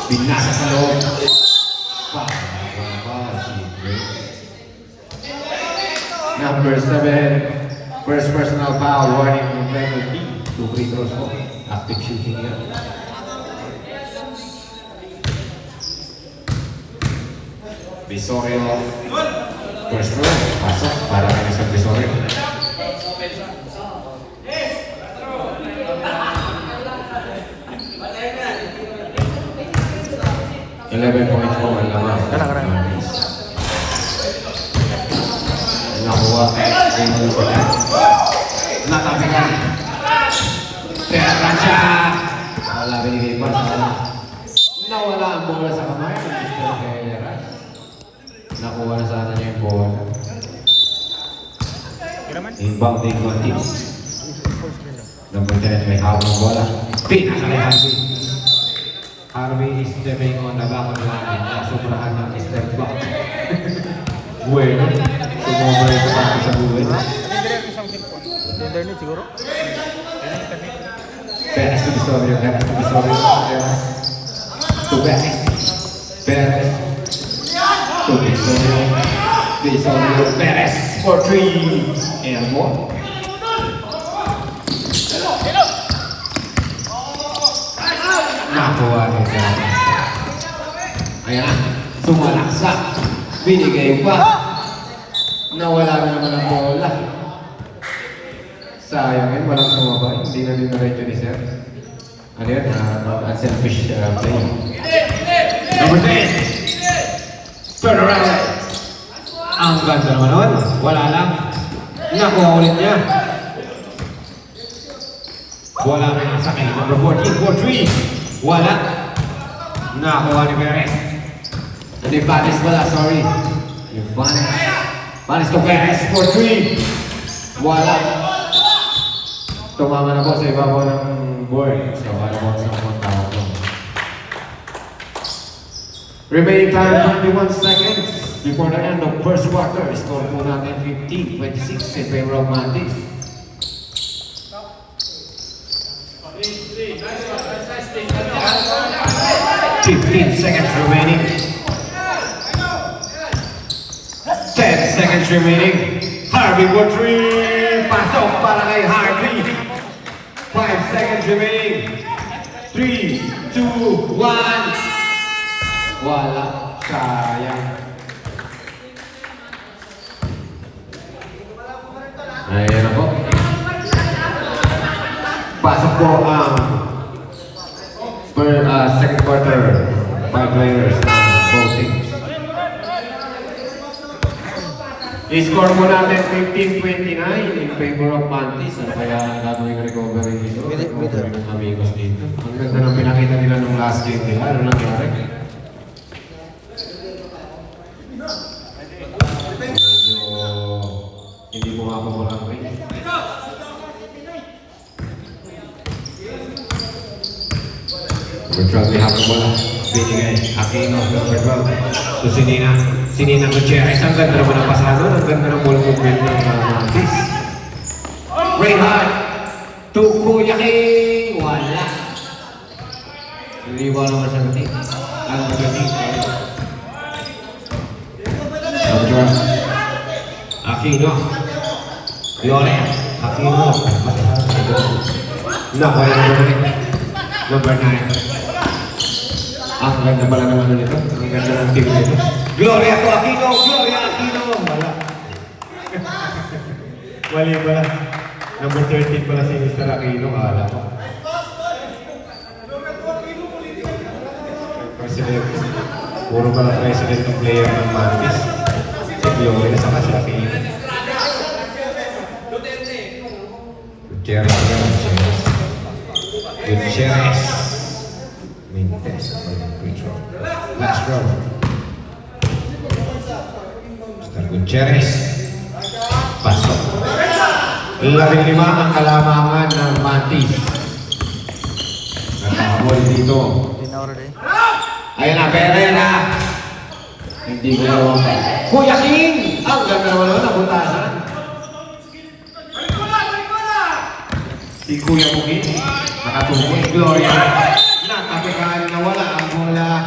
Binasa sa loob. Number 7. First personal foul. Warning from penalty. 2 free throws mo. Active shooting yan. Visorio. First row. Pasok para kami sa Visorio. $11 points po ang laman. Nakuha. Natapikan. Terracha. Wala binigay pa sa nawala ang bola sa kamay. Nakuha na sana niya yung bola. Inbound din ko ang team. Number 10 may hawak ng bola. Pinakali Harvey. Harvey is stepping on the back of the line. Nasuprahan ng step back. Bueno. Sumobra ito para sa buhay. Internet siguro? Perez to Visorio. Perez to Visorio. Perez to Perez. Perez to Visorio. Visorio. Perez for 3. And more. Nakuha nito. Ayan. Sumalaksak. Binigay pa. Nawala na naman ang bola. Sayang yun. Walang sumabay. Hindi na din na-ready ni Sir. Ano yun? Unselfish play. Number 10. Turn around. Ang ganda naman nun. Wala lang. Nakuha ulit niya. Wala na yung sakay. Number 14 for 3. Wala. Nakuha ni Perez. Hindi, Panis wala. Sorry. Yung Panis. Panis to Perez for 3. Wala. Tumama na po sa ibabaw ng board. So, ano po sa mga tao po. Remaining time, 21 seconds before the end of first quarter. Score po natin 15-26 in favor of Mantis. 15 seconds remaining. 10 seconds remaining. Harvey for 3. Pasok para kay Harvey. 5 seconds remaining. 3, 2, 1. Wala. Sayang. Ayan na po. Pasok po ang second quarter. 5 players both teams. I-score mo natin 15-29 in favor of Mantis. Ano kaya gagawin recovery dito? Recovery ng amigos dito. Ang ganda ng pinakita nila nung last game nila. Ano nangyari? Medyo hindi mo nga pamarangay. Number 12, may hapon bola. Binigay. Aquino, number 12. So, Sinina Gutierrez. Ang ganda naman ang pasado. Ang ganda ng ball movement ng Mantis. Reinhardt. To Kuya King. Wala. Hindi ba naman siya natin? Ang magaling. Number 12. Aquino. Lore. Aquino. Number 9. Ang ganda pala naman nito. Ang ganda ng team nito. Gloria to Aquino! Gloria Aquino! Wala. Mali pala. Number 13 pala si Mr. Aquino. Kala ko. President. Puro pala president ng player ng Mantis. Si Gloria sa kasi Aquino. Gutierrez. Gutierrez. Mintes. Last row. Mr. Gutierrez. Pasok. 15 ang kalamangan ng Mantis. Nakahabol dito. Ayan na, Perera. Hindi ko naman. Kuya King! Ang ganda naman naman, nabutasan. Si Kuya King. Nakatungkol. Gloria. Natapikan na wala ang bola.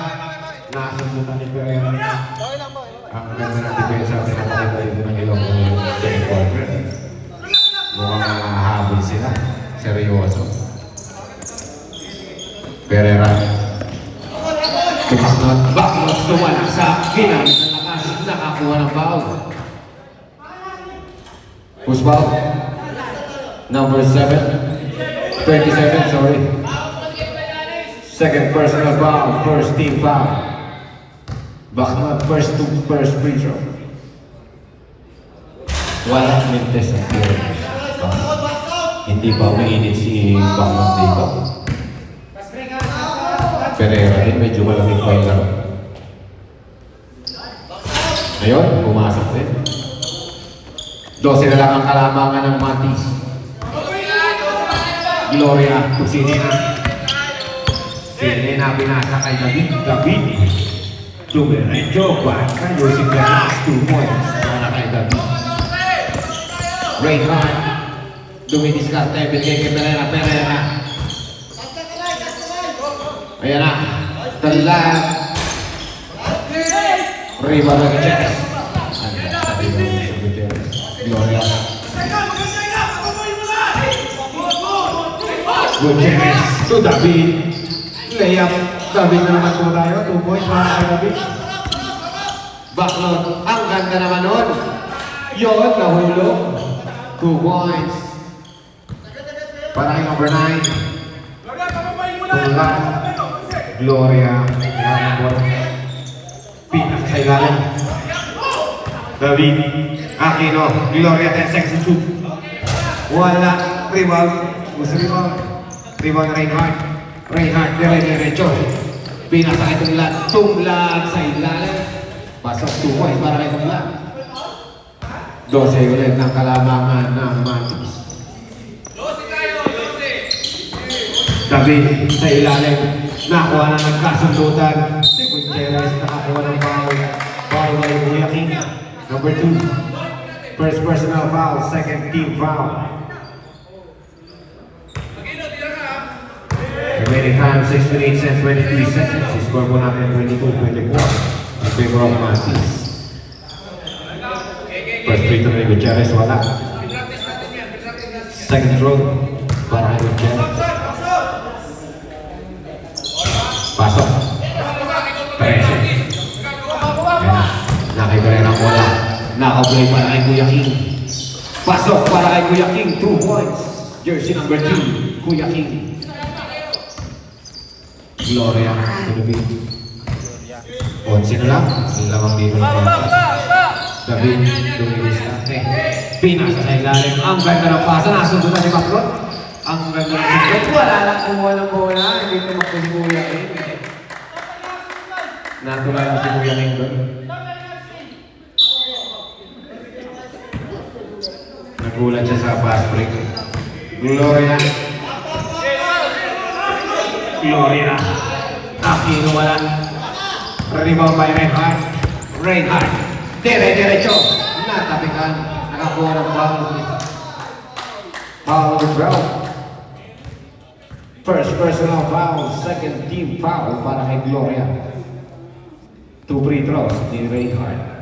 Pereira. Backnot, sumala sa ginang ng lakas. Nakakuha ng foul. Who's foul? Number 27, sorry. Second personal foul, first team foul. Backnot, first free throw. Walang mintes ang clearance. Hindi pa umiinit si Backnot dito. Pereira din, medyo malamig pa yung laro. Ayun, pumasok din. 12 na lang ang kalamangan ng Matis. Gloria, Sinena. Sinena pinasa kay David. Dumiretso, baka using the last 2 points para kay David. Rayhart. Dumidiskarte, bigay kay Pereira. Ayan na. Talag. Rival na Gutierrez. Gloria. Gutierrez to David. Layup. David na naman po tayo. 2 points para kay David. Backnot. Ang ganda naman nun. Yun, nahulog. 2 points. Para kay number 9. Tulang. Gloria. Pinaka sa ilalim. David. Aquino. Gloria 10 seconds to shoot. Wala. Rebound. Gusto rebound. Rebound Reinhardt. Reinhardt. Diretso. Pinasa kay Tunglan. Tunglan sa ilalim. Pasok 2 points para kay Tunglan. 12 ulit ng kalamangan ng Matis. David sa ilalim. Nakuha na ng kasundutan. Si Gutierrez nakakuha ng foul. Foul by Kuya King. Number 2. First personal foul. Second team foul. Remaining time 6 minutes and 23 seconds. Score po natin 22-24 in favor of Matis. First free throw ni Gutierrez, wala. Second throw para kay Gutierrez. Pasok. 13. Nakibere ng bola. Nakaplay para kay Kuya King. Pasok para kay Kuya King. 2 points. Jersey number 2, Kuya King. Gloria. David. 11 na lang. Lamang dito. David. Dumidiskarte. Pinasa sa ilalim. Ang ganda ng pasa. Nasunod na si Backnot. Ang ganda ng sunod. Wala lang kumuha ng bola. Hindi tumakbo si Kuya King. Natulala lang si Kuya King doon. Nagulat siya sa fast break. Gloria. Gloria. Aquino wala. Rebound by Reinhardt. Reinhardt. Diretso. Natapikan. Nakakuha ng foul. Foul of Brown. First personal foul. Second team foul para kay Gloria. 2 free throws ni Reinhardt.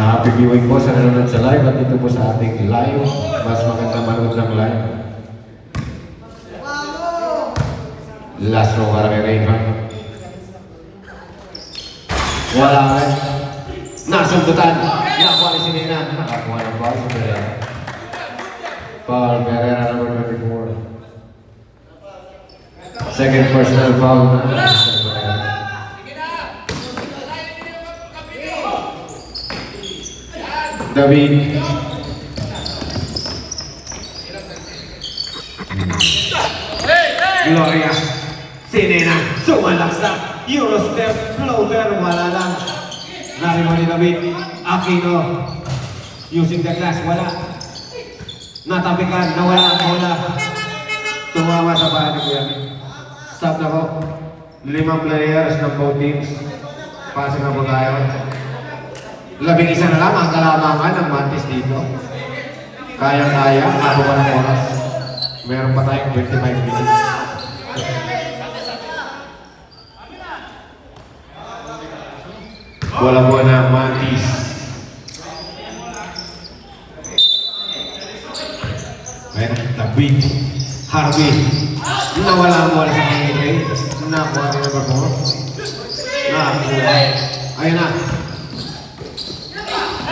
Happy viewing po sa nanonood sa live at ito po sa ating live. Mas maganda manood ng live. Last row para kay Reinhardt. Wala rin. Nasundutan. Nakuha ni Sinena. Nakakuha ng foul sa Pereira. Foul Pereira number 24. Second personal foul na. David. Gloria. Sinena. Sumalaksa. Eurostep. Floater. Wala lang. Narimo ni David. Aquino. Using the glass. Wala. Natapikan. Nawala ang bola. Tumawa sa bahay ni Kuya. Stop na po. 5 players ng both teams. Pasok na po tayo. 11 na lang ang kalamangan ng Matis dito. Kaya-kaya, ako pa ng oras. Meron pa tayong 25 minutes. Bola-bola na Matis. Beat. Harvey. Nawala ang bola sa kanya. Nakuha rin number 4. Nakuha. Ayun na.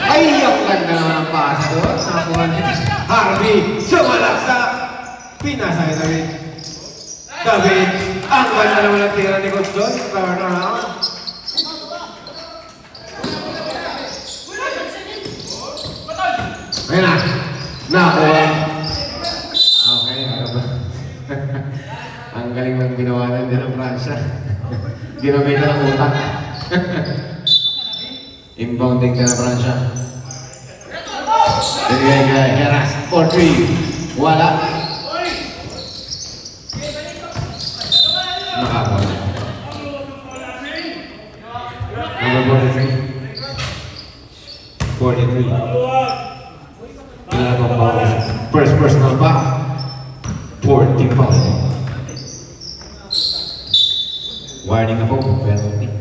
Ay, ang ganda naman ang pass doon. Nakuha niya. Harvey. Sumalaksak. Pinasay na rin. David. Ang ganda naman ang tira ni Coach doon. Turn around. Ayun na. Nakuha. Okay, ano ba? Ang galing ng ginawa na din ng Francia. Ginamit na ng utak. Inbounding ka na Francia. Binigay ka Heras for 3. Wala. Nakakuha. Number 43. 43. First personal foul. 40 foul. Warning na po, penalty.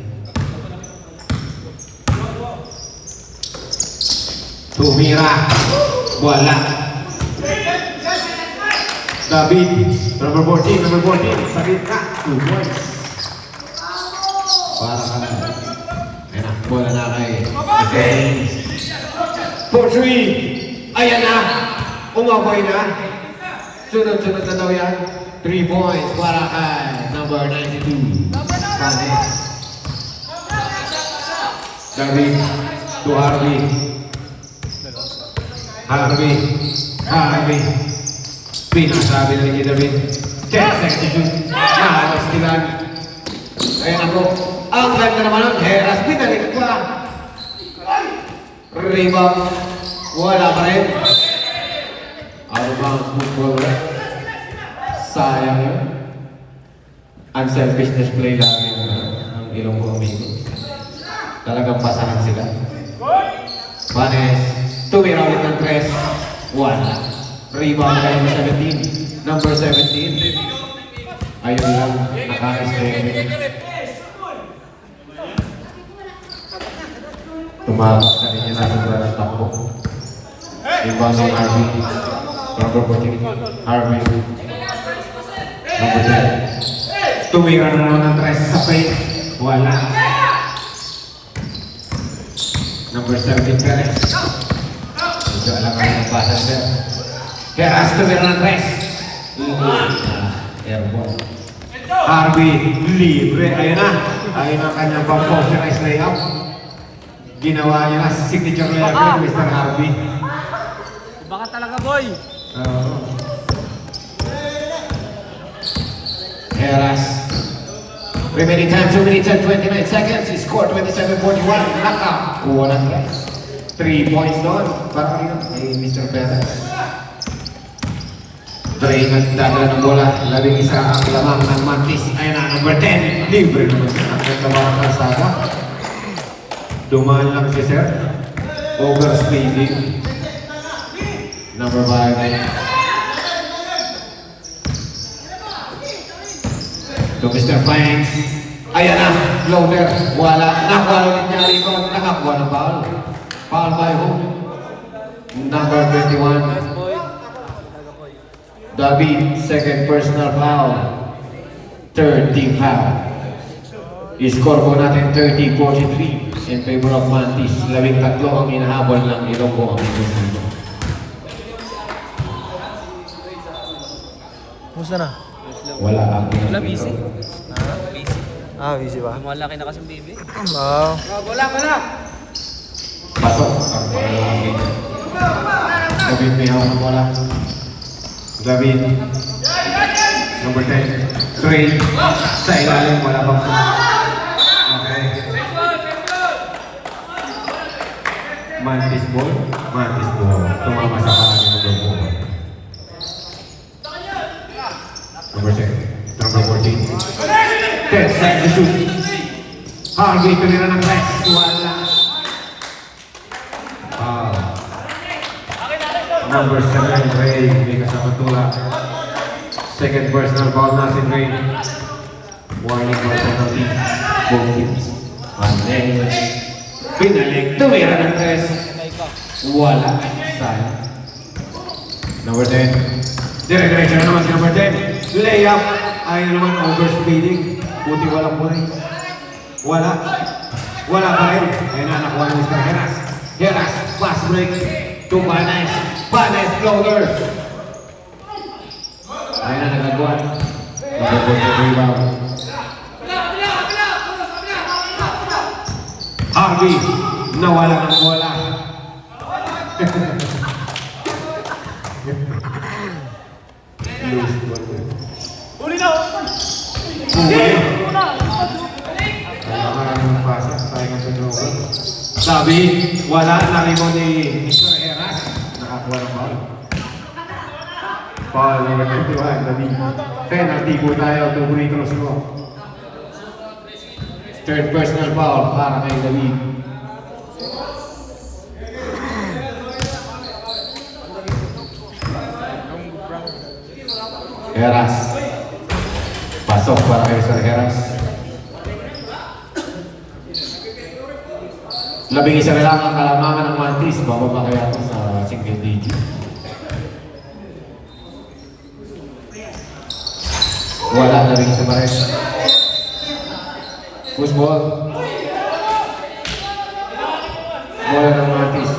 Tumira. Wala. David. Number 14. Sakit ka. 2 points. Para ka na. Ayun na. Bola na kay. 4-3. Ayan na! Umaboy na! Sunod-sunod na daw yan. 3 points para kay number 92. Panes. David to Harvey. Harvey. Pinasabi na ni David. 10 seconds to shoot. Nahalas nilan. Ayan ako. Ang ganda naman ng Heras. Pinalik pa. Rebound. Wala pa rin. Out of bounds, move forward. Sayang yun. Unselfishness play lang ang Ilonggo amigo. Talagang pasahan sila. Panes, tumira ulit ng 3. Wala. Rebound kayo ng 17. Number 17. Ayun lang, nakaka-stay. Tumawag sa kanya nasa ng takbo. Rebound ng Harvey. Number 14. Harvey. Number 10. Tumira na naman ng 3 sa paint. Wala. Number 17 Perez. Medyo alam ka ng basa sir. Heras tumira ng 3. Airball. Harvey. Libre. Ayun na. Ayun ang kanyang pang-posterized layup. Ginawa niya na signature layup ni Mr. Harvey. Baka talaga, boy! Heras. Remaining time 2 minutes and 29 seconds. He scored 27-41. Knockout. Kuha ng 3 points doon. Para kay Mr. Perez. Dre nagdadala ng bola. 11 ang lamang ng Mantis. Ayan na, number 10. Libre naman siya. Ang nagtawang kalsada. Dumaan lang si Sir. Overspeeding. Number 5. To Mr. Fangs. Ayan na, floater. Wala. Nakuha ulit niya rebound. Nakakuha ng foul. Foul by who? Number 21. David, second personal foul. Third team foul. I-score po natin 30-43 in favor of Mantis. 13 ang inahabol ng Ilonggo amigo. Musta na? Wala busy. Busy. Busy ba? Malaki na kasing baby. Oo. Wala ka na! Pasok ang pangalaki. David may hawak ng bola. David. Number 10. Trey. Sa ilalim, wala pang okay. Mantis ball. Tumama sa pangalan ng number 4. Number 10. Number 14. 10 seconds to shoot. Harvey, tumira ng press. Wala. Number 7, Ray. May kasama tula. Second personal foul na si Ray. Warning for penalty. Both teams. Pinalik. Tumira ng press. Wala. Sayang. Number 10. Dire-diretso na naman si number 10. Layup. Ay na naman overspeeding. Buti walang points. Wala. Wala pa rin. Ayun na, nakuha ni Mr. Heras. Heras, fast break. To Banes. Banes, floater. Ayun na, nagagawa. Nagagawa ng rebound. Harvey, nawala ng bola. Uli na! Sabi, wala na rin mo ni Mr. Heras. Nakakuha ng foul. Foul number 21, David. Penalty po tayo, 2 free throws mo. Third personal foul para kay David. Heras. Pasok para kay Mr. Heras. Labing isa na lang ang kalamangan ng Mantis. Bababa kaya ito sa single digit. Wala, labing isa pa rin. Push ball. Bola ng Mantis.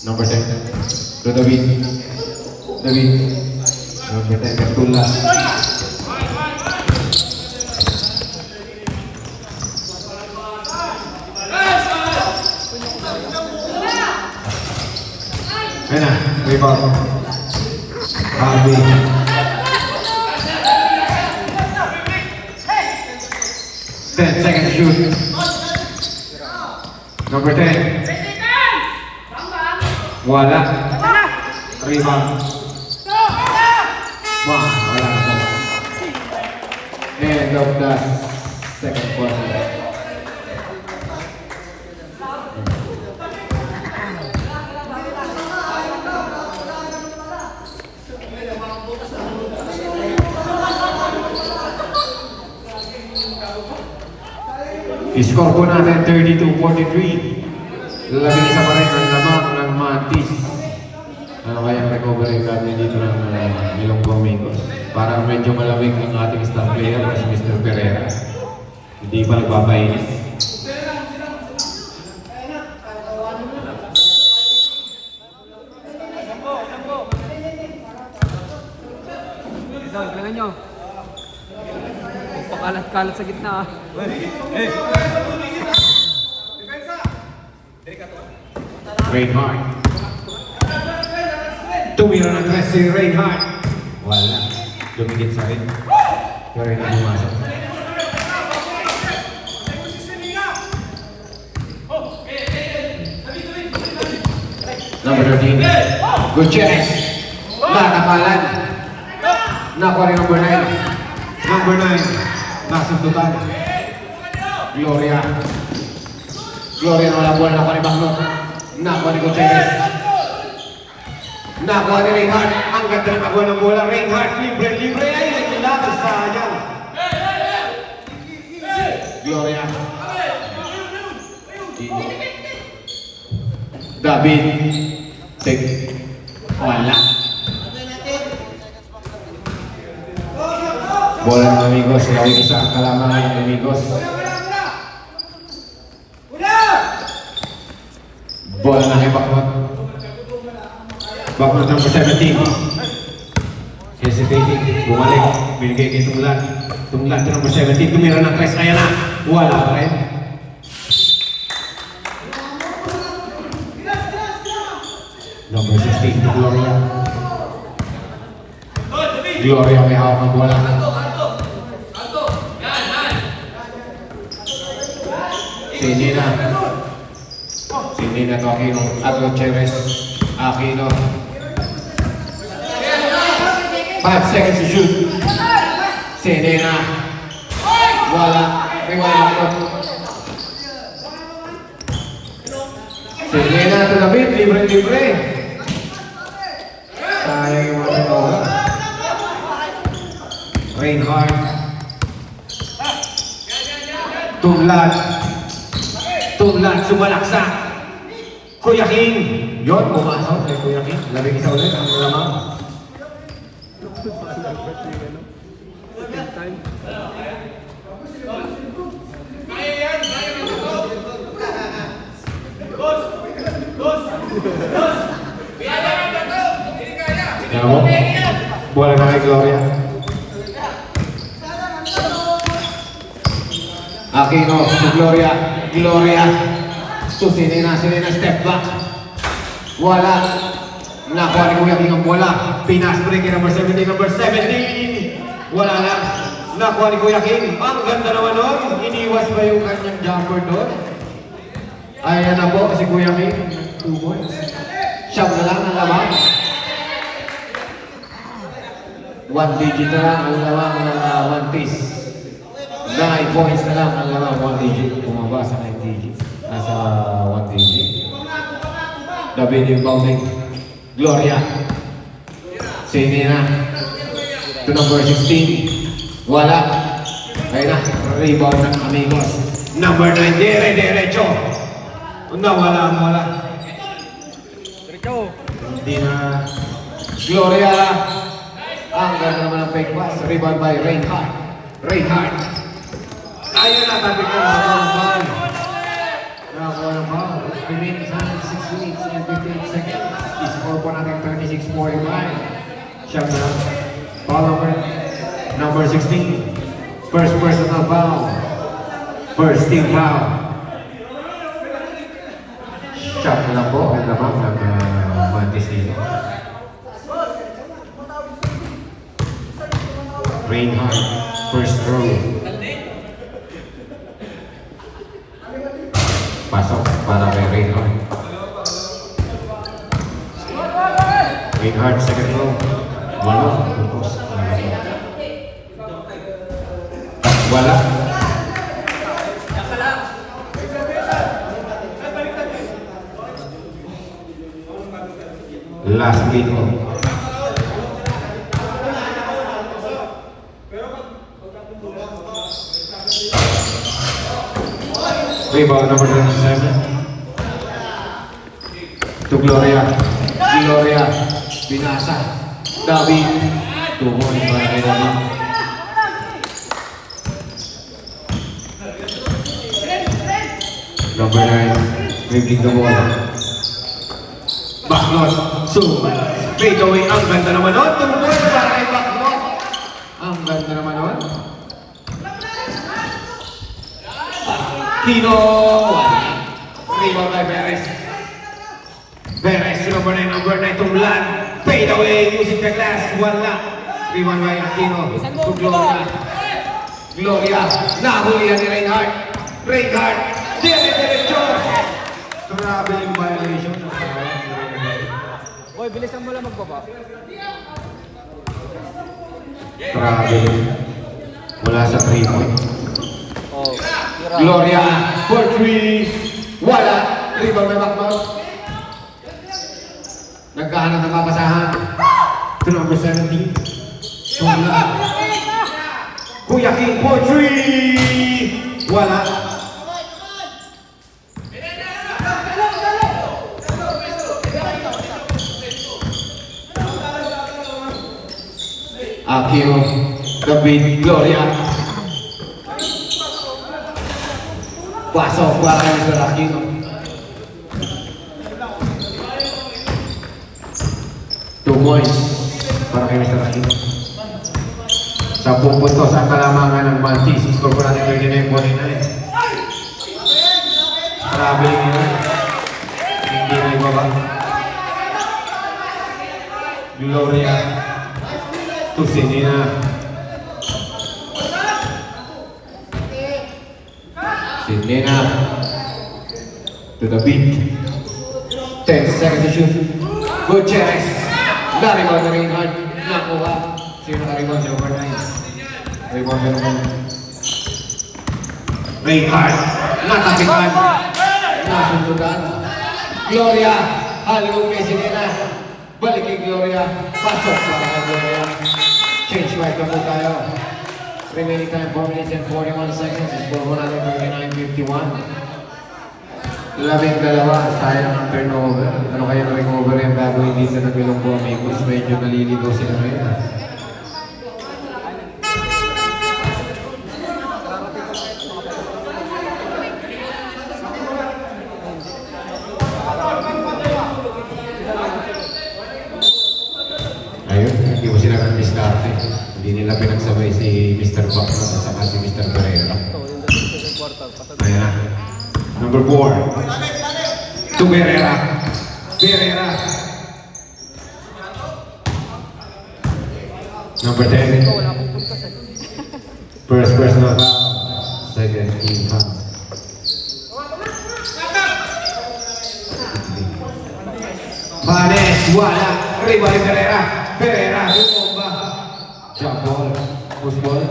Number 10. To David. David. Number 10. Katula. Ayun na, rebound. Harvey. Ten seconds shoot. Number 10. Wala. Rebound. Wala na po. End of the second quarter. I-score po natin 32-43. Labing isa pa rin ang lamang ng Mantis. Ano kayang recovery natin dito ng Ilonggo Amigos? Para medyo malamig ang ating star player si Mr. Pereira. Hindi pa nagpapainis. Ito, galingan nyo. Pakalat-kalat sa gitna. Reinhardt. Tumira ng tres si Reinhardt. Wala. Dumigit sa rin. Pero hindi pumasok. Number 13. Gutierrez. Nakapalan. Nakuha rin number 9. Number 9. Nasundutan. Gloria. Gloria wala buwan. Nakuha ni Bacno. Nakuha ni Gutierrez. Nakuha ni Reinhardt. Ang ganda ng nakuha ng bola. Reinhardt. Libre. Ay, nagkilakas sa ayan. Gloria. David. Wala. Bola ng Amigos. Labing isa ang kalamangan ng Amigos. Bola na kay Bacnot. Bacnot number 17. Hesitating. Bumalik. Binigay kay Tunglan. Tunglan to number 17. Tumira ng tres. Ayan na. Wala pa rin. Number 16 to Gloria. Gloria may hawak ng bola. Si Nina to Aquino. At Gutierrez. Aquino. 5 seconds to shoot. Si Nina. Wala. May wala ko. Si Nina to David. Libre. Sayang yung mga bola. Reinhardt. Tunglan. Sumalaksa. Kuya King. Yun, pumasok kay Kuya King. Labing isa ulit ang lamang. Second time. Yan mo. Bola na kay Gloria. Aquino, si Gloria. Gloria. Sinina step back. Wala. Nakuha ni Kuya King ang bola. Pinas break kay number 17, number 17. Wala na. Nakuha ni Kuya King. Ang ganda naman nun. Iniwas ba yung kanyang jumper doon? Ayan na po si Kuya King. 2 points. Siyam na lang ang lamang. 1 digit na lang ang lamang ng 1 piece. 9 points na lang ang lamang 1 digit. Bumaba sa 9 digit. Nasa 1 digit. David yung bounding. Gloria. Sinina. To number 16. Wala. Ayun na. Rebound ng Amigos. Number 9. Derecho. Wala. Diretso. Hindi na. Gloria. Ang ganda naman ng fake pass. Rebound by Reinhardt. Ayun na. Tapos na. Nakakuha ng ball. Remaining 6 minutes and 58 seconds. I-score po natin 36-45. Siya na. Foul number 16. First personal foul. First team foul. Shot na lang po ang lamang ng Mantis dito. Reinhardt, first throw. Pasok para kay Reinhardt. Reinhardt, second throw. Wala. Wala. Last video. Rebound number 27. To Gloria. Binasa. David. Tumon para kay David. Number 9. Dribbling the ball. Backlot. Fade away. Ang ganda naman nun. Tumon para kay Backlot. Ang ganda naman nun. Kino. Rebound by Perez. Number 9, Tumlan. Fade away using the glass. Wala. Rebound by Aquino. To Gloria. Nahulihan ni Reinhardt. Diretso. Traveling violation. Boy, bilis ang bola magbaba. Traveling. Mula sa 3 point. Oh, Gloria for 3. Wala. Rebound by Backlot. Nagkahanap ng papasahan. To number 17. Tumla. Kuya King for 3. Wala. Aquino. David. Gloria. Pasok para kay Mr. Aquino. Points para kay Mr. Aquino. 10 puntos ang kalamangan ng Mantis. Score po natin 39-49. Traveling yun. Hindi na ibaba. Gloria to Sinina. Sinina to the beat. 10 seconds to shoot. Good chance. Rebound na Reinhardt. Nakuha. Sino naka-rebound siya over 9? Rebound na naman. Reinhardt. Natapikan. Nasundugan. Gloria. Halong kay Sinina. Balik kay Gloria. Pasok para kay Gloria. Change right na po tayo. Remaining time 4 minutes and 41 seconds. Score mo natin 39-51. 12, sayang ang turnover. Ano kaya na recover yung bago hindi na nagulong po amigos? Medyo naliligaw sila ngayon. Ayun, hindi mo sila nag-discarte. Hindi nila pinagsabay si Mr. Bacro at saka si Mr. Pereira. Ito, yung dating sa quarter. Pasal Ayan na. Number 4. To Pereira. Pereira. Number 10. ito, wala pong puntas eh. First personal foul. Second team foul. Vanes, wala. Ribay Pereira. Pereira, bumomba. Jump ball. Push ball.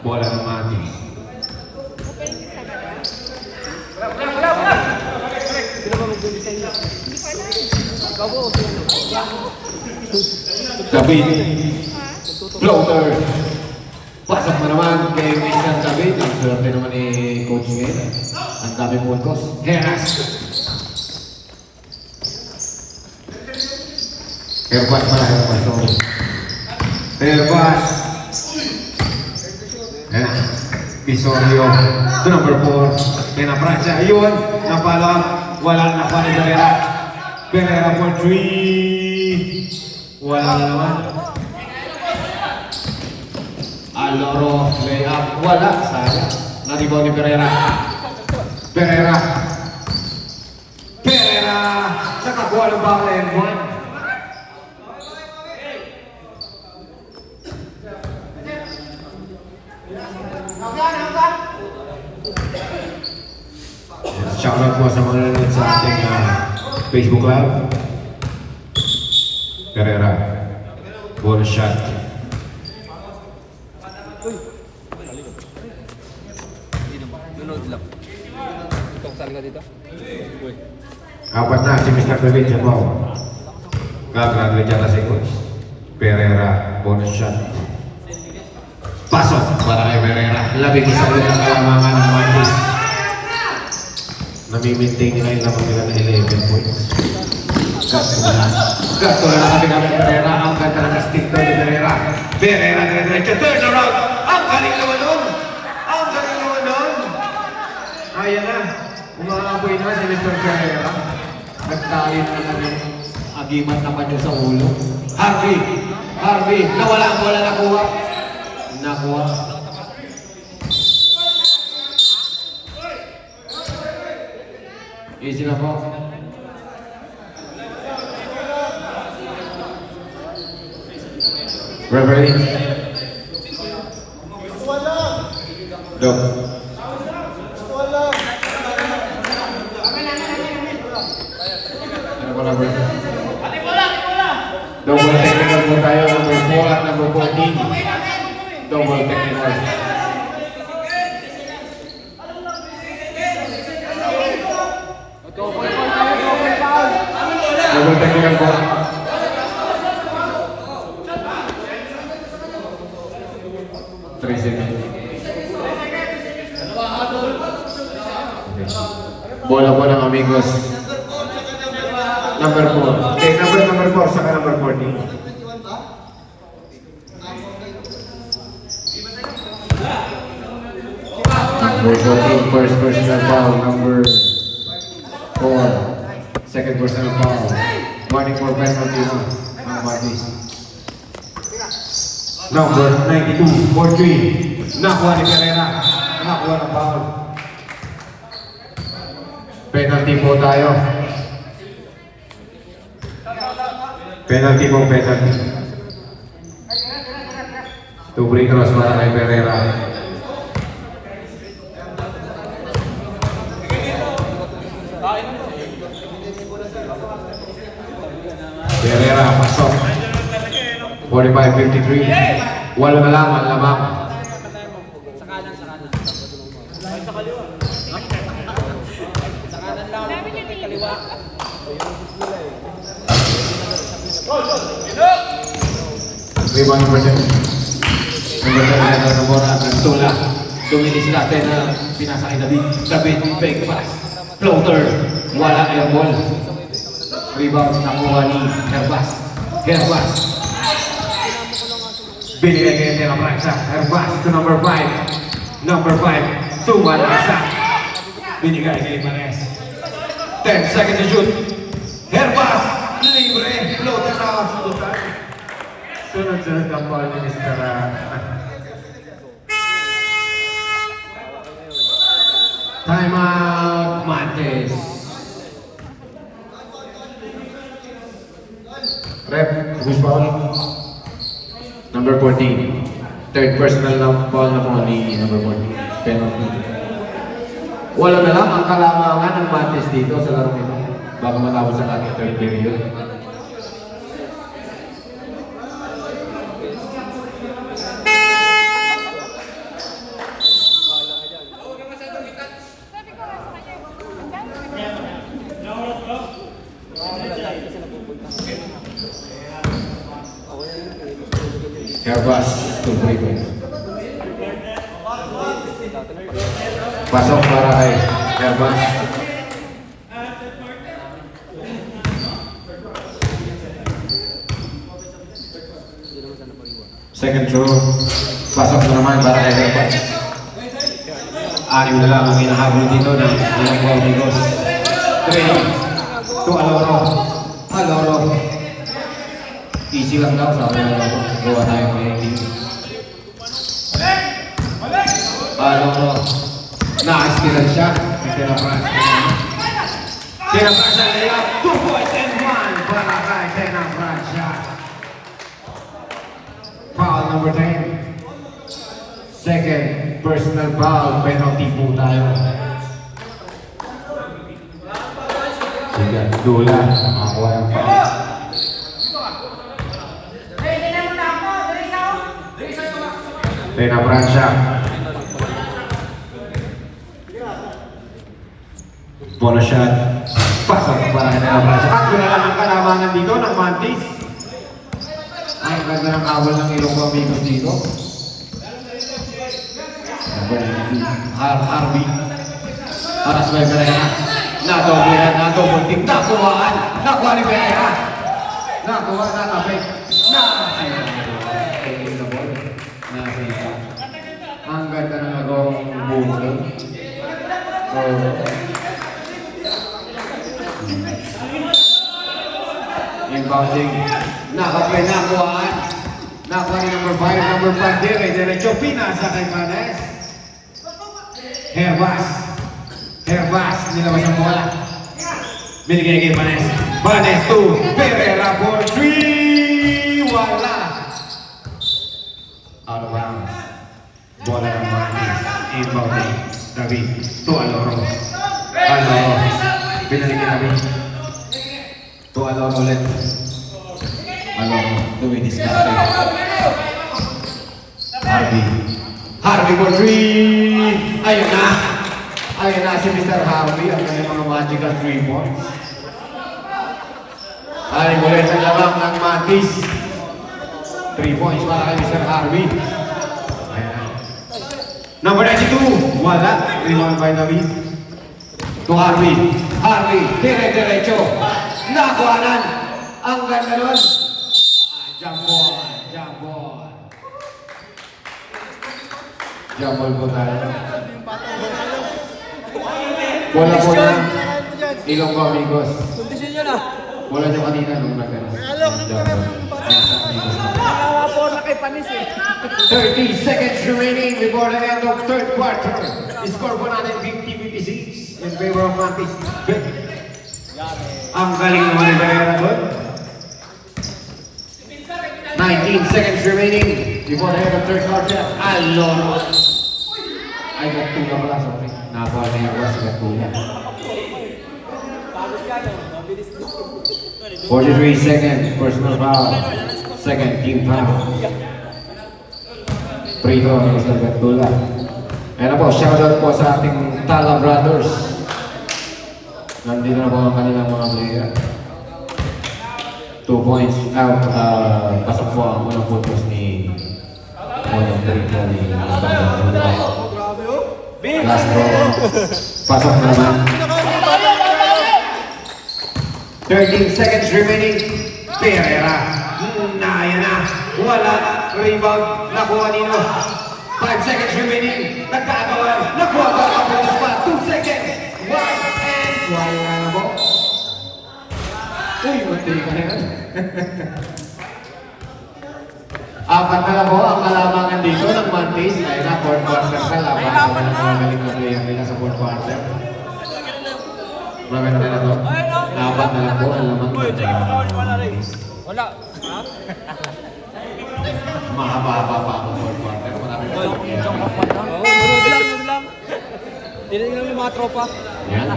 Bola ng Matis. Sino ba mag-design niya? Ikaw ba o sino? David. Floater. Pasok mo naman kay Mr. David. Ang swerte naman ni Coach ngayon. Ang dami puntos. Heras. Herbas pala, Herbas. Sorry. Herbas. Pisorio. To number 4. Pinapransya. Ayun. Napala. Wala na pa ni Pereira. Pereira for 3. Wala na naman. Aloro. Layup. Wala. Sayang. Natibaw ni Pereira. Pereira. Pereira. Nakakuha ng ball and 1. Shoutout po sa mga nanonood sa ating Facebook Live. Pereira. Bonus shot. Lunod lang. Ito, kasali ka dito? Uy. Apat na si Mr. David Jabaw. Gagraduate siya kasi coach. Pereira. Bonus shot. Pasok para kay Pereira. Labing isa ulit ang kalamangan ng Martis. Nami-maintain nila yung lamang nila ng 11 points. Gasto na natin kami Pereira. Ang ganda ng stick doon ni Pereira. Pereira dire-diretso. Turn around. Ang galing naman nun. Ang galing naman nun. Ayan na. Umaapoy na si Mr. Pereira. Nagtayo na kami. Agimat naman yun sa ulo. Harvey. Harvey. Nawala ang bola nakuha. Nakuha. Easy na po. Referee. Look. Ano ba number? Double technical po tayo. Number 4 at number 14. Double technical. Double technical po. Three seconds. Bola po ng amigos. Number 4. Okay, number 4 saka number 14. Number 14, first personal foul. Number 4, second personal foul. Warning for penalty na ang Martis. Number 92, 4-3. Nakuha ni Pereira. Nakuha ng foul. Penalty po tayo. Penalty po, penalty. Two free cross para kay Pereira. Pereira, pasok. 45-53. Wala na lang, lamang. Sa kanan, sa kanan. Ay, sa kaliwa. Sa kanan lang. Sa kaliwa. Rebound number 10. Number 10 na ng bola. Nagtula. Dumilis natin na pinasa kay David. David, fake pass. Floater. Wala yung ball. Rebound nakuha ni Herbas. Herbas. Binigay kay Tena Francia. Herbas to number 5. Number 5. Suman isa. Binigay kay Manes. 10 seconds to shoot. Herbas. Libre. Floater na kasudutan. Sunod-sunod ang ball ni Mr. Time out, Montes. Rep, who's foul? Number 14. Third personal na foul na po ni number 14. Penalty. Wala na lang ang kalamangan ng Montes dito sa laro nito bago matapos ang ating third period. Herbas to 3 points. Pasok para kay Herbas. Second throw. Pasok na naman para kay Herbas. Anim na lang ang hinahabol dito ng ilang Guamigos. 3 to Aloro. Aloro. Easy lang daw sa mga gawa tayo may dito. Aloro. Na-askilan siya. Tena Francia. Tena Francia layup. 2 points and 1 para kay Tena Francia. Foul number 10. Second personal foul. Penalty po tayo. Sige, Dula. Makakuha ng foul. Tena Francia. Bola shot. Pasok para kay Tena Francia. At yun na lang ang kalamangan dito ng Mantis. Ay, ang ganda ng awal ng ilong Guamigos dito. Harvey. Aras may Pereira. Nadoblehan, nadobleting, nakuhaan. Nakuha ni Pereira. Nakuha, natapik. Nasita. Ang ganda ng agong bukol. Inbounding. Nakapay, nakuhaan. Nakuha ni number 5. Number 5 dire. Diretso pinasa kay Manes. Herbas. Herbas. Nilawas ang bola. Binigay kay Manes. Manes 2. Pereira for 3. Wala. Out of bounds. Bola ng Manes. Inbounding. David. To Aloro. Aloro. Binalik kay David. To Aloro ulit. Aloro. Tumidiskarte. Harvey. Harvey for 3. Ayun na. Ayun na si Mr. Harvey. Ang kanyang mga magical 3 points. Ay, ulit ang labang ng Mantis. 3 points para kay Mr. Harvey. Ayan. Number 92. Wala. Rebound by David. To Harvey. Harvey. Dire-diretso. Nakuhanan. Ang ganda nun. Jump ball. Jump ball. Jump ball po tayo. Bola po na. Ilong Guamigos. Kondisyon nyo na. Bola nyo kanina nung nagano. Nakapor na kay Panis eh. 30 seconds remaining before the end of third quarter. Score po natin 50-56 in favor of Mantis. Ang galing naman ni Pereira doon. 19 seconds remaining before the end of third quarter. Aloro. Ay, nagtula pala. Sorry. Nakuha niya ako sa nagtula. 43 seconds. Personal foul. Second team foul. Free throw ni Mr. Bertula. Ayan na po, shoutout po sa ating Tala Brothers. Nandito na po ang kanilang mga player. 2 points out. Pasok po ang unang photos ni unang free throw ni Mr. Bertula. Last throw. Pasok na naman. 13 seconds remaining. Pereira. Naya na. Wala. Rebound. Nakuha nino. 5 seconds remaining. Nagkagawa. Nakuha ba ang bonus pa? 2 seconds. 1 and wala na po. Uy, munti ka na yan. Apat na lang po ang kalamangan dito ng Mantis. Ay na, 4th quarter ka. Laban ng mga magaling na player nila sa 4th quarter. Maganda na to. Apat na lang po ang lamang ng Mantis. Wala. Mahaba-haba pa ang 4th quarter. Marami na Nunod lang. Tinitingnan yung mga tropa. yan.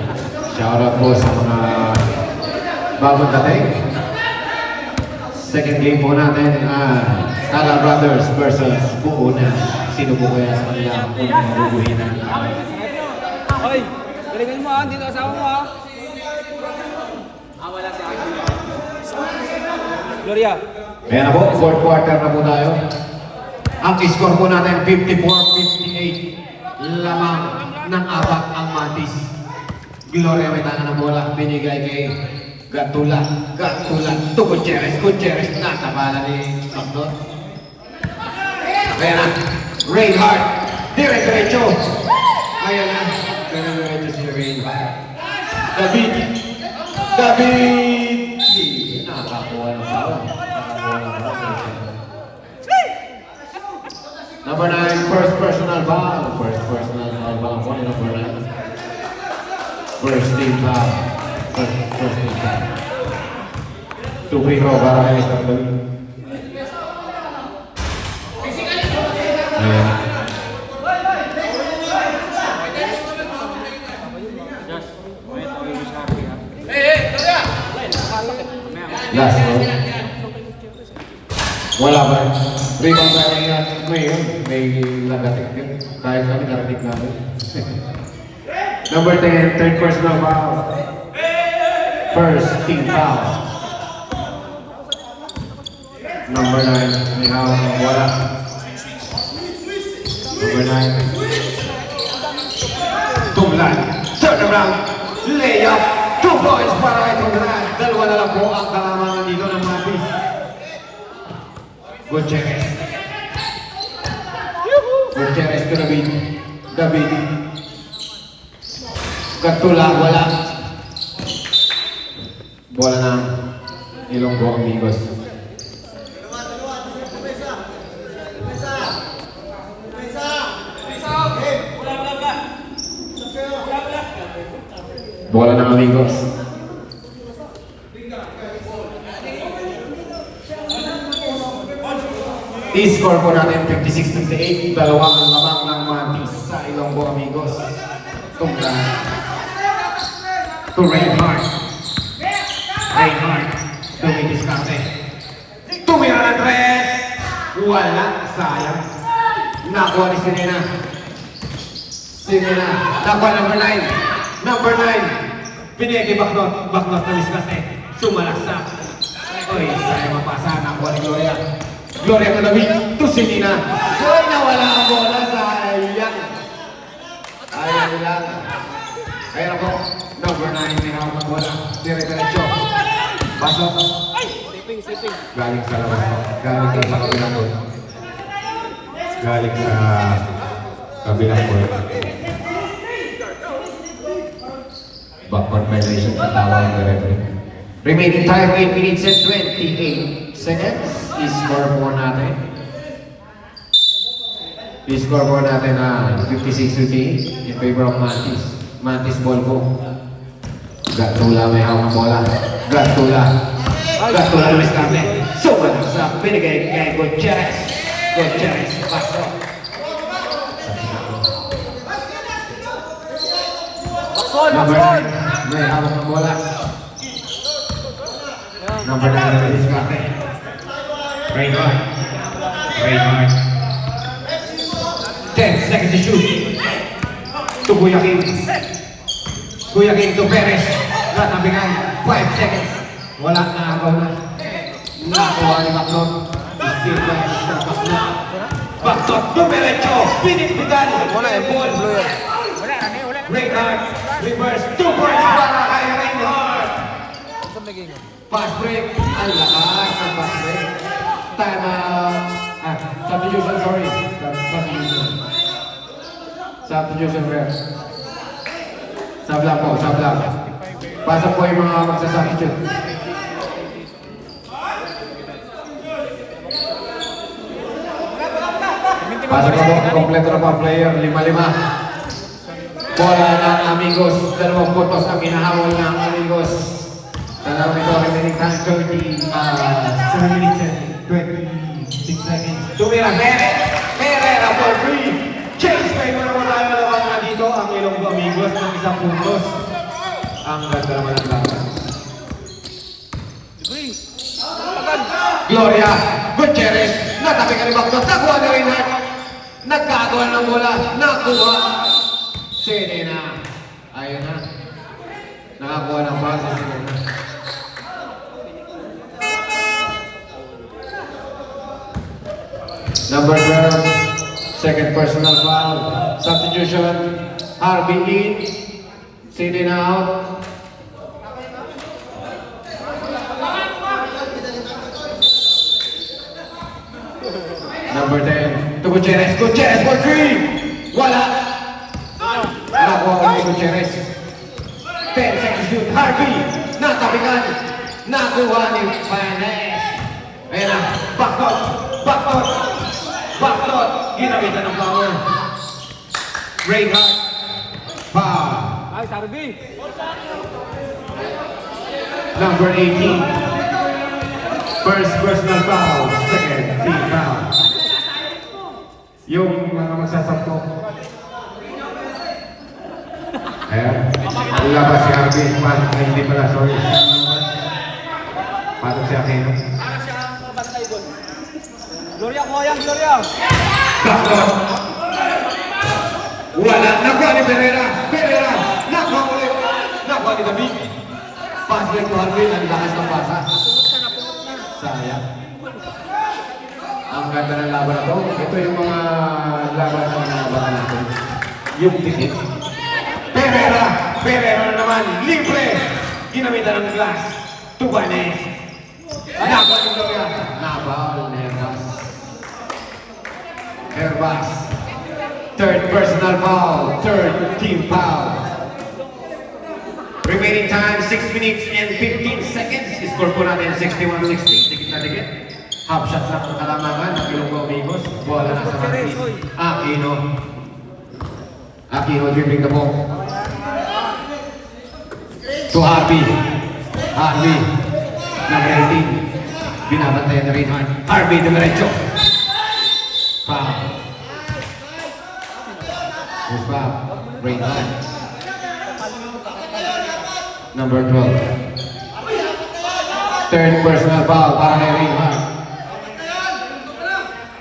Shoutout po sa mga bagong dating. Second game po natin, Tala Brothers versus Buuna. Sino po kaya sa kanila kung mabubuhin ng Hoy, galingan mo dito asawa mo wala si Aki. Gloria. Kaya na po, 4th quarter na po tayo. Ang score po natin, 54-58. Lamang ng apat ang Mantis. Gloria may tana ng bola, binigay kay Gatula, to Gutierrez, natabala ni Macdon. Kaya na, Reinhardt, dire-diretso. Kaya na, dire-diretso si Reinhardt. David, nakakuha ng foul. Number 9, first personal foul. Number 9. First team foul. First team foul. 2-3 para kay Mr. David. Ayan. Last round. Wala ba? Rebound ba yan? May lagatik din. Dahil kami narinig namin. Number 10, third personal foul. First team foul. Number 9, may hawak ng wala. Number 9. Tumlan. Turn around. Layup. 2 points para kay Tumlan. Dalawa na lang po ang kalamangan dito ng Mantis. Gutierrez to David. Gatula, wala. Bola ng Ilonggo Amigos. Bola ng Amigos. I-score po natin 56-58. Dalawang ang lamang ng Mantis sa Ilonggo Amigos. Tumlan. To Reinhardt. Dumidiskarte. Tumira ng 3. Wala. Sayang. Nakuha ni Sinena. Nakuha number 9. Number 9. Pinegi Baknot na diskarte. Sumalaksak. Uy, sayang mapasa. Nakuha ni Gloria to David. To Sinena. Uy, nawala ang bola. Sayang. Ayaw lang. Kaya na po. Number 9, may hawak ng bola. Dire-diretso. Pasok. Sleeping. Galing sa labas po. Galing sa kabilang po. Galing sa kabilang po. Backcourt violation sa tawag ng referee. Remaining time, 8 minutes and 28 seconds. I-score po natin. I-score po natin na 56-58 in favor of Mantis. Mantis ball po. Gatula may hawak ng bola. Gatula lumis kami. Super sa binigay kay Gutierrez. Pasok. Number 9, may hawak ng bola. Number 9 na diskarte. Reinhardt. 10 seconds to shoot. To Kuya King to Perez. Natabingan. 5 seconds. Wala na agaw na. Nakuha ni Macdon. Still by Macdon. Dumiretso. Pinitbitan. Wala yung ball. Reinhardt. Reverse. 2 points para kay Reinhardt. Fast break. Ang lakas ng fast break. Time out. Substitution, sorry. Substitution. Substitution, ref. Sablang po, sablang. Pasok po yung mga magsasubstitute. Pasok na po, kompleto na po ang player, 5-5. Bola ng Amigos, 2 puntos ang hinahabol ng Amigos. Dalawang ito, remaining time, 7 minutes and 26 seconds. Tumira, Herrera for 3. Chase, may mga tayo naman na dito, ang Ilonggo Amigos ng 1 puntos. Ang ganda naman ang laban. Gloria Gutierrez, natabi ka ni Bakto, nakuha na rin Hart. Nagkagawa ng bola, nakuha. Serena. Ayun na. Nakakuha ng bola sa Serena. Number 12, second personal foul. Substitution, Harvey in. Serena out. Number 10, to Gutierrez. Gutierrez for 3. Wala. Nakuha ko ni Gutierrez. 10 seconds shoot. Harvey. Natabigan. Nakuha ni Payanes. Ayan na. Backdoor. Backdoor. Backdoor. Ginamitan ng power. Reinhardt. Foul. Ay, Sarbi! Number 18. First personal foul. Second team foul. Yung mga magsasabto. Ayan. Ulabas si Harvey. Pasok na hindi pala. Sorry. Pasok si Aquino. Gloria, kuha yan, Gloria! Backdoor. Wala. Nakuha ni Pereira. Pereira. Nakuha ulit. Nakuha ni David. Pass back to Harvey. Ang lakas ng pasa. Sayang. Ang ganda ng laban na to. Ito yung mga laban na nalaban natin. Yung tikit. Pereira! Pereira na naman. Libre! Ginamitan ng glass. Tubanes. Nakuha ni Gloria. Nabawal ni Herbas. Herbas. Third personal foul. Third team foul. Remaining time, 6 minutes and 15 seconds. Score po natin 61-60. Dikit na dikit. Half shot lang ang kalamangan ng Ilonggo Amigos. Bola na sa Marquez. Aquino. Aquino dribbling the ball. To Harvey. Harvey. Number 18. Binabantayan na rin. Harvey Demerecho. Foul. Who's foul? Reinhardt. Number 12. Third personal foul para kay Reinhardt.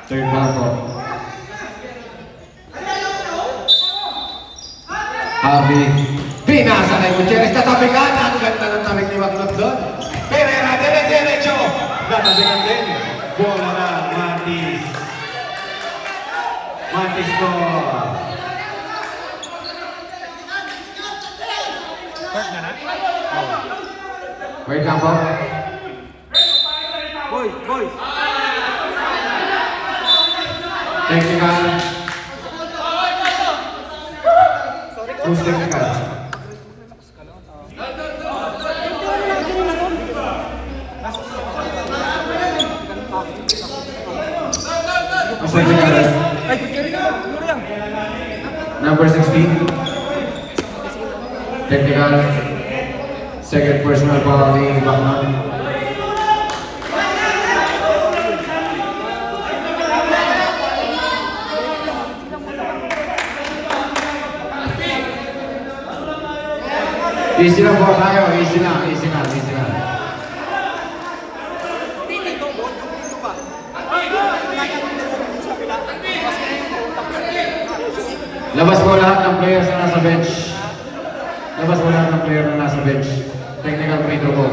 Third foul po. Harvey. Pinasa kay Gutierrez. Tatabigan. Ang ganda ng tabig ni Magnot doon. Pereira. Derecho. Tatabigan din. Bola na. Matis. Matis po. Wait lang po. Boy, boy! Technical. Who's technical? Who's technical? Ay, Gloria! Number 16. Technical. Second personal foul ni Bacman. Easy lang po tayo. Easy lang. Easy lang. Easy lang. Labas po lahat ng players na nasa bench. Labas po lahat ng player na nasa bench. Technical free throw po.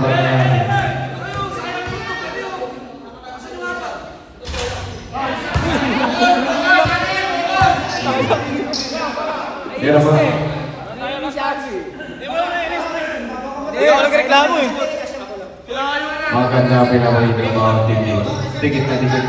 Yan na po. Hindi ako nagreklamo eh. Maganda pinaway ng mga team dito. Dikit na dikit.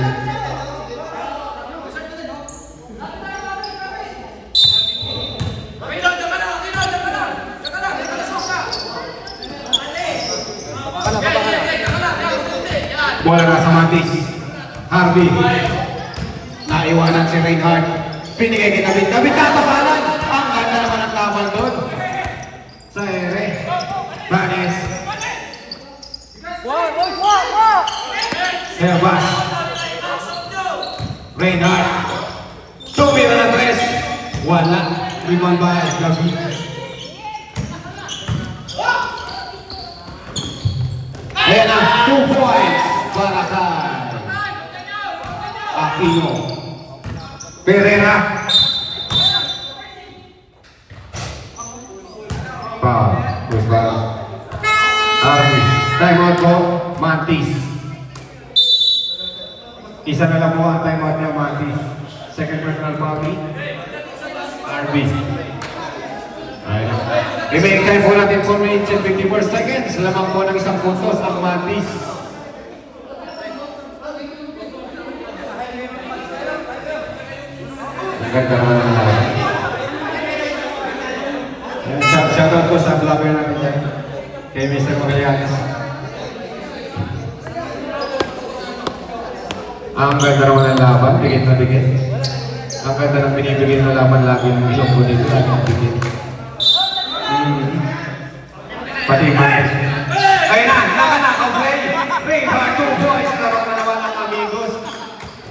Bola na sa Mantis. Harvey. Naiwanan si Reinhardt. Pinigay kay David. David tatapalan. Ang ganda naman ang laban doon. Sa ere. Banes. Herbas. Reinhardt. Tumira na tres. Wala. Rebound by David. Ayan na. 2 points. Para kay Aquino. Pereira. Foul. Terus balik. Army. Time out po. Mantis. Isa na lang po ang time out niya, Mantis. Second personal foul ni Army. Ayun. Remaining time po natin 4 minutes and 54 seconds. Lamang po ng isang puntos ang Mantis. Ganda naman ang laban. Shoutout po sa vlogger namin dyan. Kay Mr. Magallanes. Ang ganda naman ang laban. Bigit na bigit. Ang ganda ng binibigay na laban lagi ng isang po dito. Lagi ng bigit. Pati Mantis. Ayun na! Nakanakaw play! Reinhardt 2 points! Laro na naman ang amigos.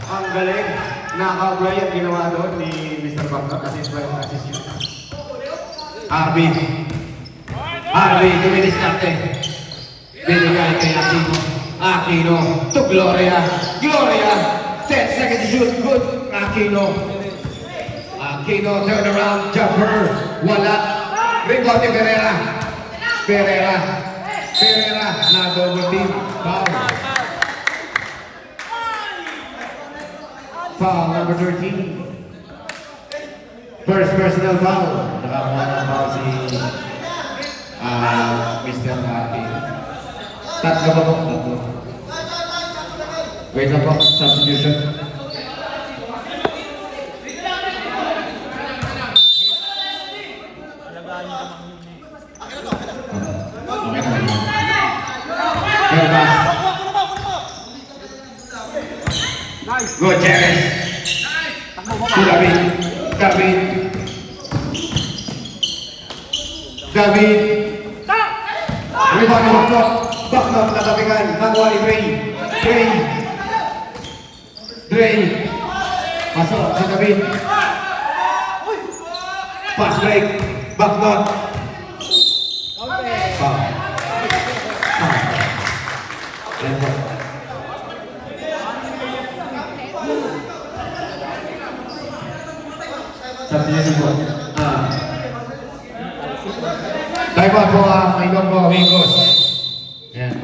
Ang galing. Naka-play ang ginawa doon ni Mr. Bangka kasi assist yun. Harvey. Harvey, dumidiskarte. Binigay kay Aquino. Aquino to Gloria. Gloria. 10 seconds to shoot. Good. Aquino. Aquino, turn around. Jumper. Wala. Rebound ni Pereira. Pereira. Pereira. Na-double team. Foul. Foul number 13. First personal foul. Nakakuha ng foul si Mr. Happy. Tatlo ba po? Tatlo. Wait lang po. Substitution. Good, Jerry. David. David. David. Rebound ni Baknok. Baknok nakapigan. Nakuha ni Dre. Dre. Dre. Pasok si David. Pass break. Baknok. Foul. Ayan po. Substitution po. Time out po ang Ilonggo amigos. Ayan.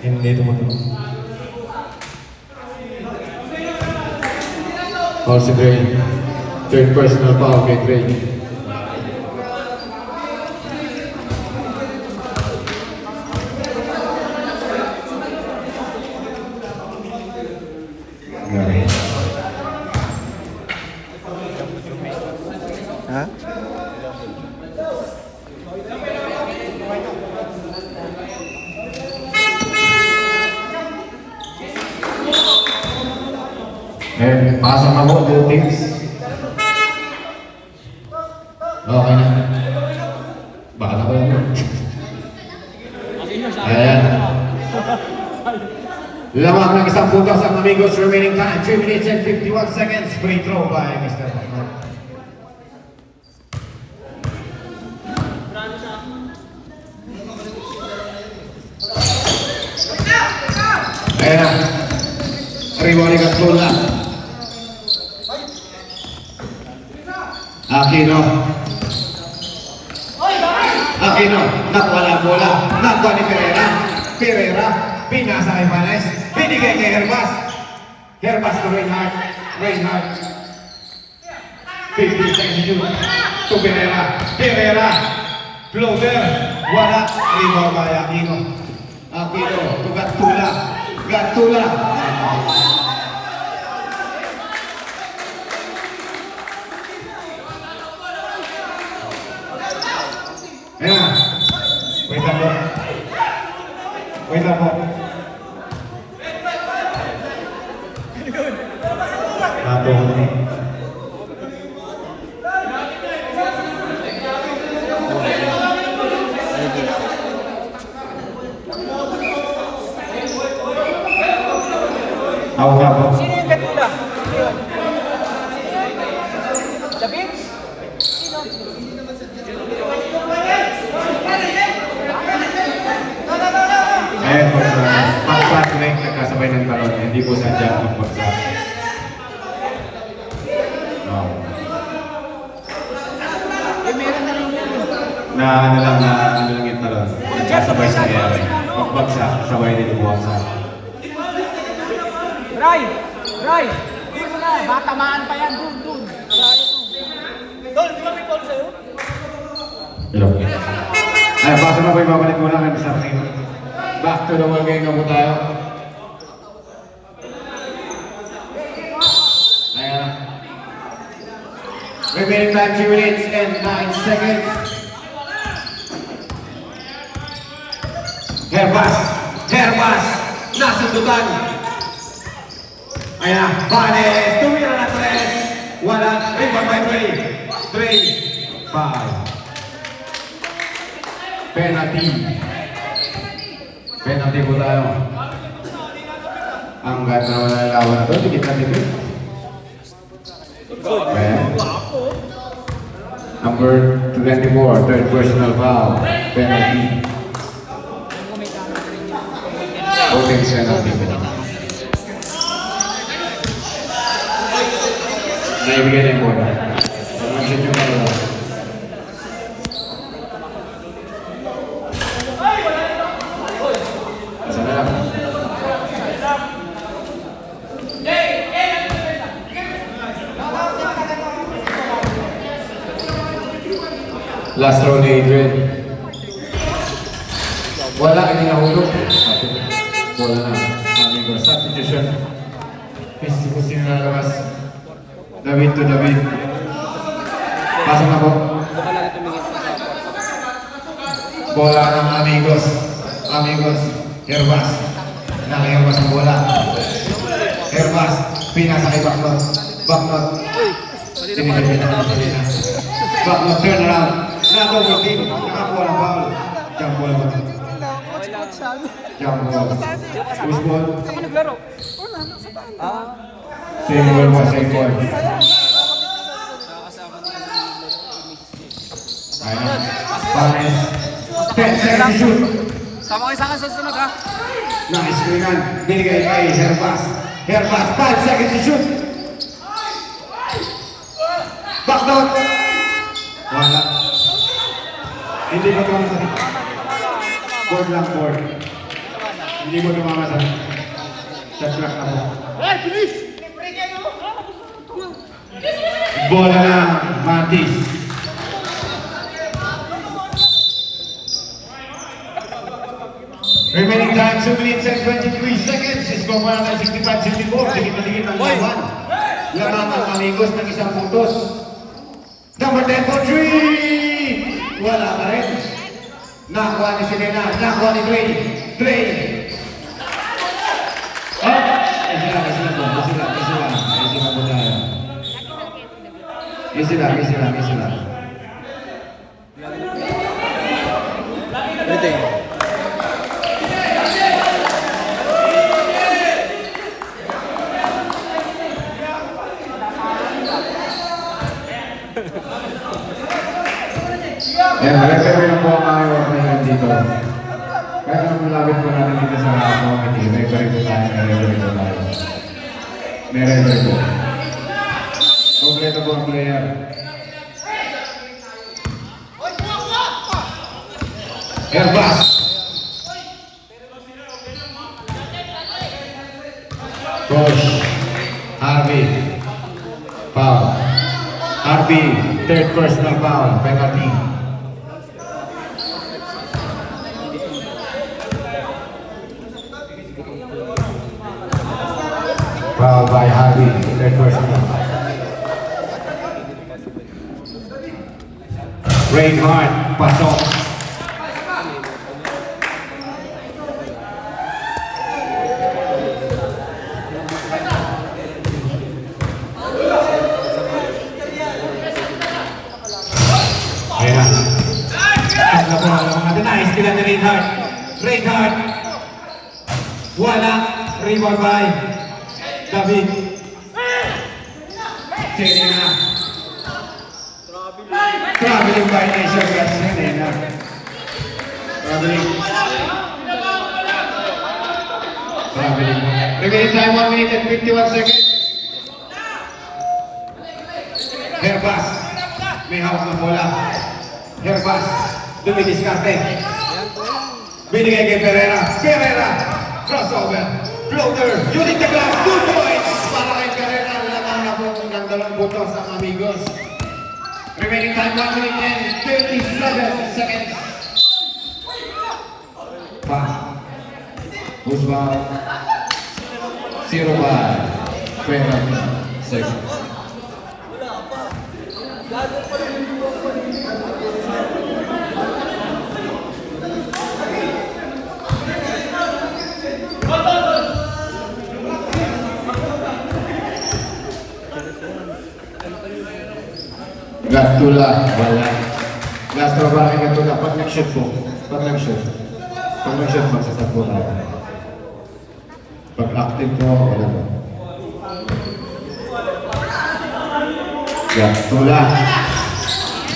Hindi tumulong. Foul si Dre. Third personal foul kay Dre. Ha? And pasok na po, both teams. Okay na. Baka na ba yun? Ayan. Lamang ng isang puntos ang amigos. Remaining time, 3 minutes and 51 seconds. Free throw by Mr. Baknok. Ayan na. Rewari Gatula. Aquino. Aquino. Nakuha bola. Nakuha ni Pereira. Pereira. Pinasa kay Vanes. Binigay kay Herbas. Herbas to Reinhardt. Reinhardt. 50 seconds to shoot. To Pereira. Pereira. Floater. Wala. Rebound by Aquino. Aquino to Gatula. Gatula. Ayan. Wait lang po. Wait lang po. Tapo ko ni. Ako nga po. Sino yung Gatula? Ayun. David? Sino? Ayan po sa pag-pass length nagkasabay ng talon. Hindi po sadya ang pag-pass. Oh. Eh, meron na rin yan. Na ano lang yung talon. Nagkasabay sa ere. Pagbagsak, sabay din bumagsak. Ray! Ray! Dito na! Batamaan pa yan. Dun. Dol, di ba may call sa'yo? Hello. Ay, basta na po ibabalik mo lang sa akin. Back to the world game na po tayo. Ayan. Remaining time 2 minutes and 9 seconds. Herbas! Nasundutan! Ayan, Vanes! Tumira na 3! Wala, rebound by 3, 5. Penalty po tayo. Ang ganda naman ng lawan na ito, hindi kita tipid. Number 24, third personal foul. Penalty. Voting penalty. Naibigay na yung bola. Pag-shoot yung bola. Asa na lang. Last row ni Adrian. Wala, hindi nahulog. Bola na. Amigo, substitution. Sino na labas? David to David. Pasok na po. Bola ng Amigos. Herbas. Naka-Herbas ang bola. Herbas. Pinasa kay Backnot. Backnot, turn around. Naka-overteam. Nakakuha ng foul. Jump ball ba? Jump ball. Push ball. Saan naglaro? Same ball mo, same ball. Ayan. Pares. 10 seconds to shoot. Sama kayo sa akin sa sunod ha? Naka-screenan. Binigay kay Herbas. 5 seconds to shoot. Back down. Wala. Hindi mo tumama sa board lang, board. Hindi mo tumama sa shot clock na po. Bola na Matis. Remaining time 2 minutes and 23 seconds. Score pa natin 65-64. Dikit ang laban. Lamang ang Amigos ng isang puntos. Number 10 for 3! Wala pa rin. Nakuha ni Selena. Nakuha ni Trey. Oh! Easy lang po tayo. Easy lang. Everything. Ayan, referee na po ang aming work na yun dito. Kaya nung malapit po natin dito sa committee, may referee po tayo. May referee po. Kompleto po ang player. Herbas! Coach Harvey. Foul. Harvey, third personal foul, penalty. Foul by Harvey, third personal. Reinhardt, pasok. Ayan. Alam mo natin, nice kila ni Reinhardt. Reinhardt. Wala. Rebound by David. Serena. Traveling by Asia West. Serena. Traveling. Traveling. Remaining time 1 minute and 51 seconds. Herbas. May hawak ng bola. Herbas. Dumidiskarte. Binigay kay Pereira. Pereira. Crossover. Floater. Using the glass. 2 points. Para kay Pereira. Lamang na po ng dalawang butos ang amigos. Remaining time 1 minute and 37 seconds. Pa. Usman. 0 by 20 seconds. Gatula, wala. Last row para kay Gatula, pag nag-shoot po. Pag nag-shoot. Pag nag-shoot, magsasabot na. Pag active po, wala po. Gatula.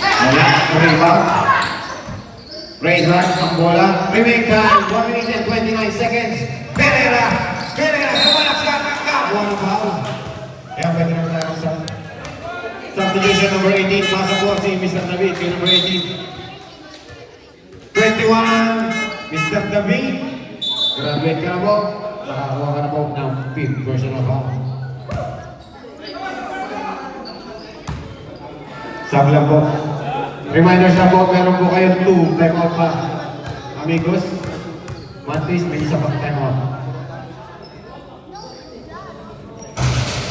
Wala. Rebound. Reinhardt ang bola. Remaining time, 1 minute and 29 seconds. Pereira. Pereira, sumalak sa ataka. One foul. Kaya pwede naman tayo sa substitution number 18, pasa po si Mr. David, kay number 18. 21, Mr. David. Graduate ka na po. Nakakuha ka na po ng 5th personal foul. Saglang po. Reminders na po, meron po kayo 2 timeout pa. Amigos, Mantis, may isa pang timeout.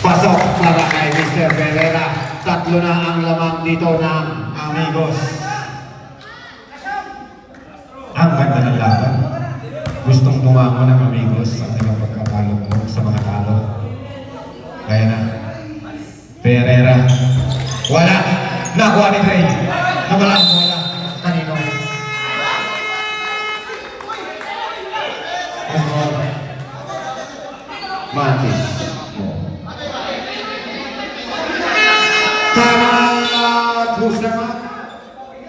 Pasok para kay Mr. Pereira. Tatlo na ang lamang dito ng amigos. Ang ganda ng laban. Gustong tumango ng amigos ang mga pagkakalo mo sa mga talo. Kaya na. Pereira. Wala. Nakuha ni Trey. Nawala ang bola. Kanino? Mantis. Who's naman?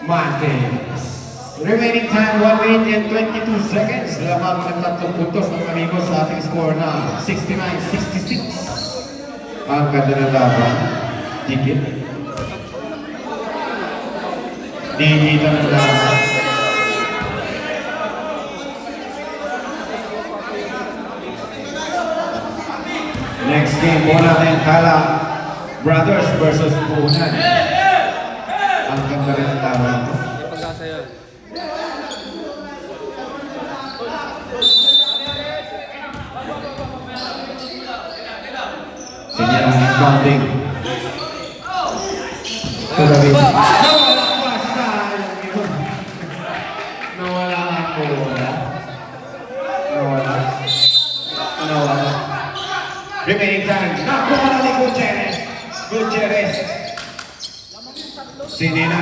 Mantis. Remaining time 1 minute and 22 seconds. Lamang ng tatlong puntos ng amigos sa ating score na 69-66. Ang ganda ng laban. Digit. Digit ang laban. Next game po natin Kala Brothers versus Puhunan. Ang ganda rin ang laban ito. Pag-asa yun. Sinyang bonding. Tuloy. Nawala pa sayang yun. Nawala ang bola. Nawala. Nawala. Remaining time. Nakuha na ni Gutierrez. Gutierrez. Sinina.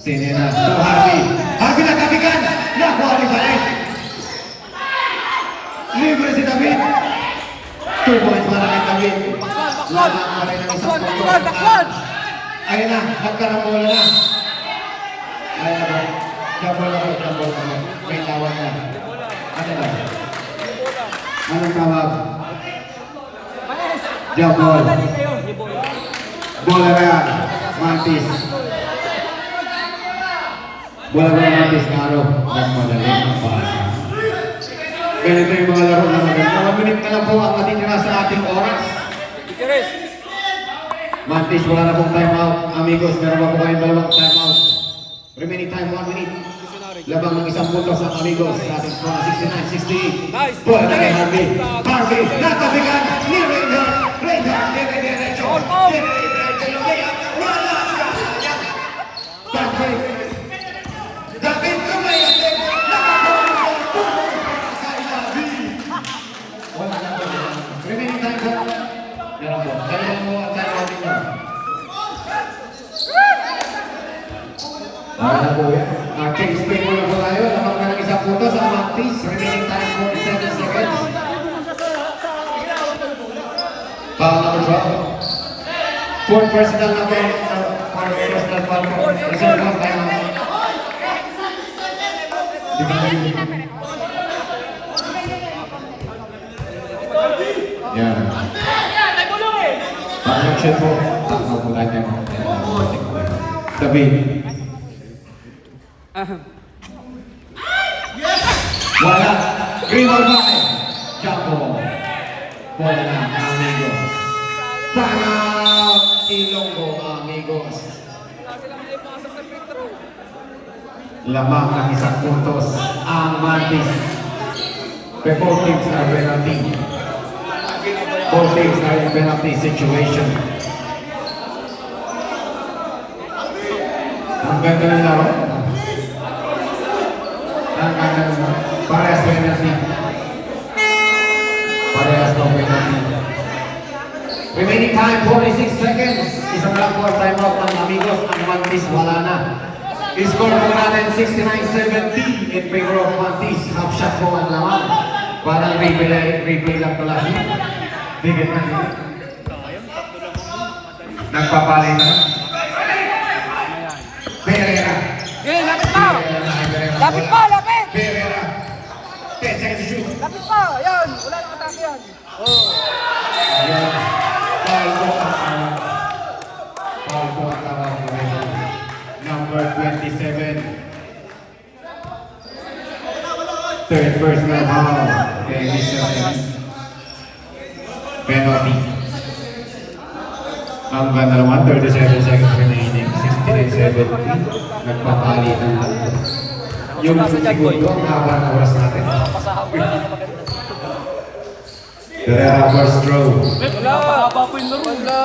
Sinina. To Harvey. Harvey na kabigan. Nakuha ni Baez. Libre si David. 2 points para kay David. Baksan! Ayun na, nagkarambola na. Ayun na, double ako. May tawag na. Ano na? Anong tawag? Double. Bola na. Mantis. Bola na Mantis Karo. Nagmadali ang pasa. Ganito yung mga laro na maganda. 1 minute na lang po ang matitira sa ating oras. Mantis, wala na pong timeout. Amigos, meron pa po kayong dalawang timeout. Remaining time, 1 minute. Labang ng isang puntos ang amigos sa ating score na 69-68. Nice. Bola na kay Harvey. Harvey, natabigan ni Reinhardt. Reinhardt, dire-diretso. Dire-diretso. Wala sa kanya. Harvey. David Tumayate. Nakakuha sa ilabi. Wala na po. Remaining time po. Meron po. Dalawang mo at dalawang ninyo. Na po yan. Kings Bay muna po tayo. Lamang na ng isang punto sa Amantis. Remaining time 47 seconds. Foul number 12. Fourth personal number. Fourth personal foul po. Reserve one time out. Yan. Action po. Takbo po tayo. David. Wala. Green or back. Jumbo. Bola na, amigos. Para Ilonggo, amigos. Lamang ng isang puntos ang Mantis. Both teams are penalty. Both teams are in penalty situation. Ang ganda ng laro. Ang ganda ng laro. Parehas penalty. Parehas ng penalty. Remaining time, 46 seconds. Isang lang po time out ng amigos. Ang Mantis wala na. I-score po natin 69-70 in favor of Mantis. Half shot po ang naman. Parang replay lang pala siya. Bigit na niya. Nagpapalay na. Pereira. Okay, lapit pa! Lapit pa, lapit! Pereira. 10 seconds to shoot. Lapit pa! Yan! Wala nang atake yan. Ayan. Foul po ang tawag. Foul po ang tawag. Number 27. Third personal foul. Okay, Mr. Penalty. Ang ganda naman, 37 seconds remaining. 69-70. Nagpapalitan lang. Yung segundo, ang haba ng oras natin. Pereira first throw. Wala! Haba po yung laro. Wala!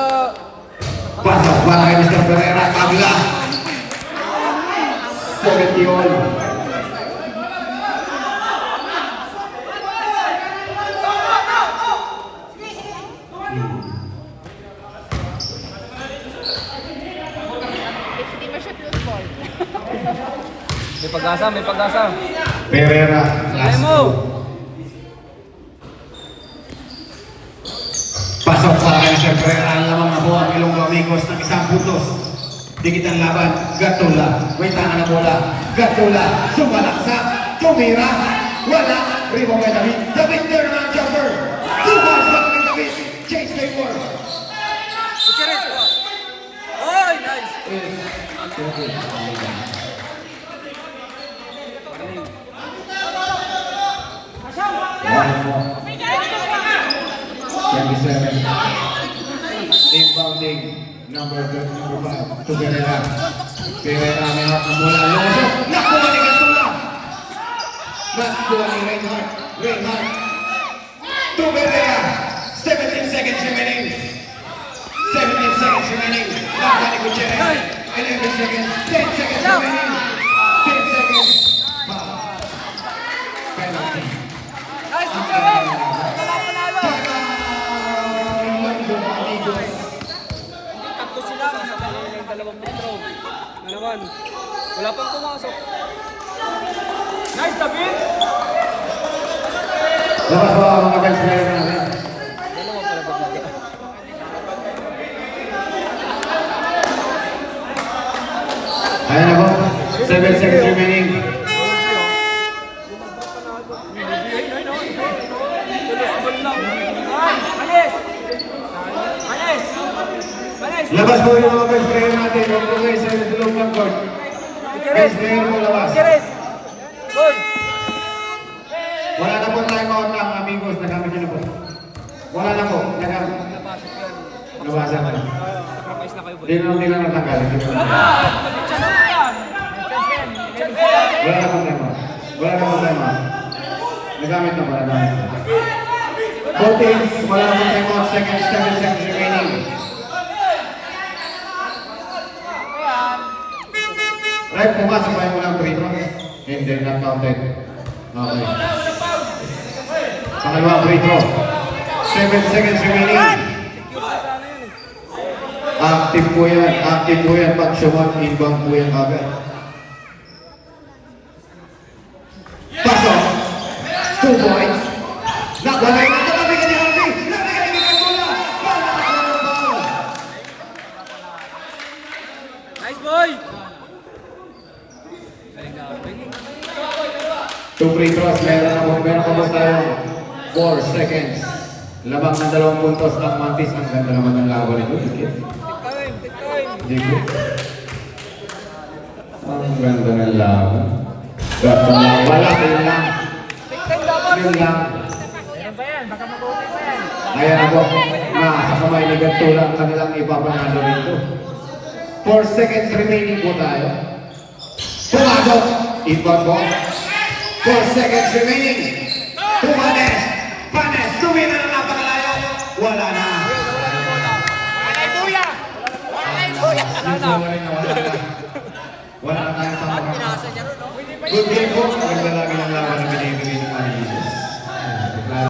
Pasok para kay Mr. Pereira. Kabila. 70 all. May pag-asa, may pag-asa. Pereira, last mo! throw. Pasok para kay Mr. Pereira. Ang lamang na po ang Ilonggo amigos ng isang puntos. Dikit ang laban. Gatula. Waitangan na bola. Gatula. Sumalaksa. Tumira. Wala. Rebound kay David. David turnaround jumper. Two balls para kay David. Chase Taylor. Oy, nice! One more. 27. Inbounding. Number 5. To Pereira. Pereira may hawak ng bola. Lumusok. Nakuha ni Gatula. Nakuha ni Reinhardt. Reinhardt. To Pereira. 17 seconds remaining. 17 seconds remaining. Nakuha ni Gutierrez. 11 seconds. 10 seconds remaining. 10 seconds. Penalty. Nice, Gutierrez! Wala panalo! Tatlo sila, kasabay yung dalawang metro. Na naman, wala pang pumasok. Nice, David! Labas po ang mga bench player natin. Dalawa pala David. Ayan na po. 7 seconds remaining. Labas po yung mga bench player natin. Huwag po kayo sa loob ng court. Bench player po labas. Good! Wala na po time out ng amigos. Nagamit nyo na po. Wala na po. Nagamit. Nabasan na. Sacrifice na kayo, boy. Hindi na nila natanggal. Hindi na natanggal. Chance na yan! Chance na yan! Wala na problema. Wala na problema. Nagamit na ba? Nagamit na. Both teams, wala na problema. 7 seconds remaining. Rep, pumasok ba yung walang free throw? Hindi, not counted. Okay. Pangalawang free throw. 7 seconds remaining. Active po yan. Active po yan. Pag sumot, inbound po yan agad. Pasok. 2 points. Nakwalay na. Nabigyan ni Harvey. Nabigyan ni Bola. Bola. Nice boy! Galing na, Arvin. 2 free throws. Meron pa tayo. 4 seconds. Labang ng 2 puntos ang Mantis. Ang ganda naman ng laban nito. Take time. Dito. Ang ganda ng laban. Wala, yun lang. Take time dapat. Yun lang. Meron pa yan, baka mag-open pa yan. Ayan ako, sa kamay ni ganito lang kanilang ipapanalo rito. 4 seconds remaining po tayo. Pumasok! Ibang po. 4 seconds remaining. Pumanes! Panes! Tumina na napakalayo! Wala na! Walay buya! Walay buya! Wala na tayong pangalaman. Good game po. Ang lalaki ng laban na binibigay